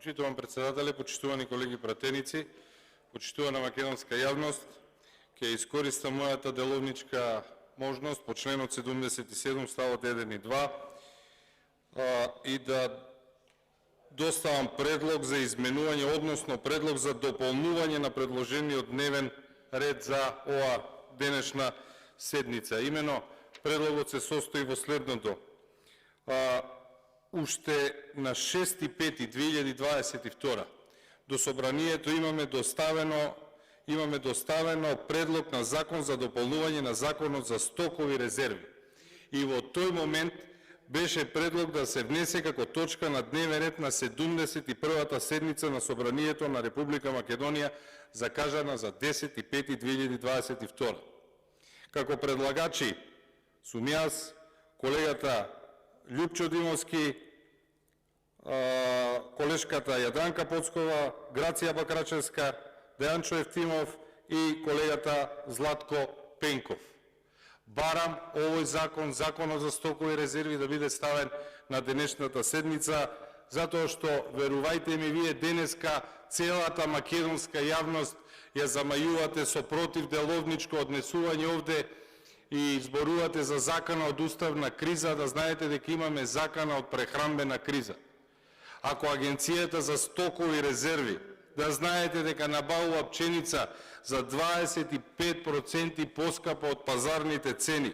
Почитувам председателе, почитувани колеги пратеници, почитувана македонска јавност, ќе искористам мојата деловничка можност по членот 77 ставот 1 и 2 и да доставам предлог за изменување, односно предлог за дополнување на предложениот дневен ред за ова денешна седница. Имено предлогот се состои во следното. Уште на 6.5.2022 до собранието имаме доставено предлог на закон за дополнување на законот за стокови резерви. И во тој момент беше предлог да се внесе како точка на дневен ред на 71-та седница на собранието на Република Македонија, закажана за 10.5.2022. Како предлагачи сум јас, колегата Љупчо Димовски, колешката Јадранка Поцкова, Грација Бакрачевска, Дејанчо Евтимов и колегата Златко Пенков. Барам овој закон, законот за стокови резерви, да биде ставен на денешната седница, затоа што, верувајте ми, вие денеска целата македонска јавност ја замајувате со против деловничко однесување овде и зборувате за закана од уставна криза, да знаете дека имаме закана од прехранбена криза. Ако Агенцијата за стокови резерви, да знаете дека набавува пченица за 25% поскапа од пазарните цени,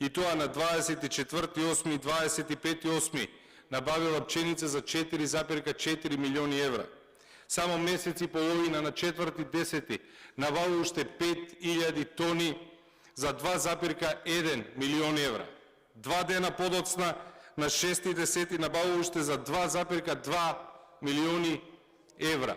и тоа на 24.8. и 25.8. набавила пченица за 4,4 милиони евра. Само месец и половина на 4.10. набавува уште 5.000 тони за 2,1 милиони евра. 2 дена подоцна на 6.10. набавува уште за 2,2 милиони евра.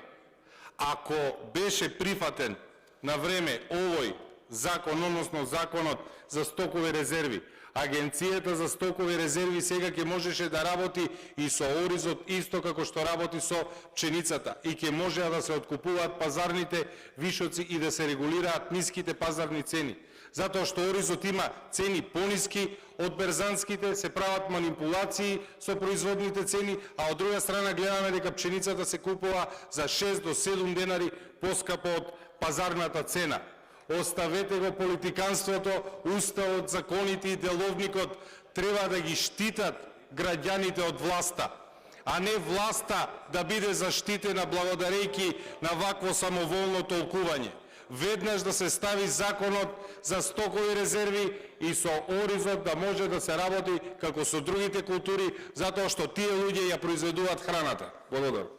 Ако беше прифатен на време овој закон, односно законот за стокови резерви, Агенцијата за стокови резерви сега ќе можеше да работи и со оризот исто како што работи со пченицата и ќе можеа да се откупуваат пазарните вишоци и да се регулираат ниските пазарни цени. Затоа што оризот има цени пониски од берзанските, се прават манипулации со производните цени, а од друга страна гледаме дека пченицата се купува за 6 до 7 денари поскапо од пазарната цена. Оставете го политиканството, уставот, законите и деловникот треба да ги штитат граѓаните од власта, а не власта да биде заштитена благодарејќи на вакво самоволно толкување. Веднаш да се стави законот за стокови резерви и со оризот да може да се работи како со другите култури, затоа што тие луѓе ја произведуваат храната. Благодарам.